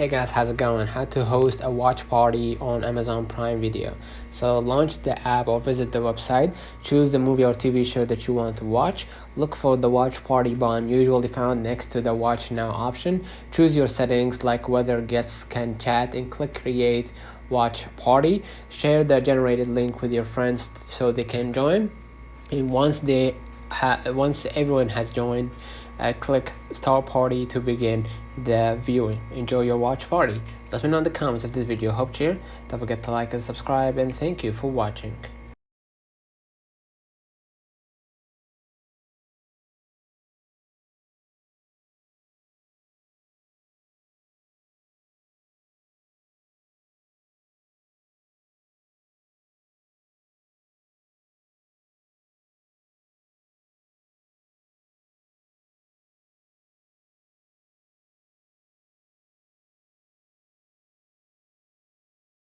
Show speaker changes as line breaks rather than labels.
Hey guys, how's it going? How to host a watch party on Amazon Prime Video. So launch the app or visit the website, choose the movie or TV show that you want to watch, look for the watch party button usually found next to the watch now option, choose your settings like whether guests can chat and click create watch party, share the generated link with your friends so they can join, and once everyone has joined, click start party to begin the viewing. Enjoy your watch party. Let me know in the comments if this video helped you. Don't forget to like and subscribe, and thank you for watching.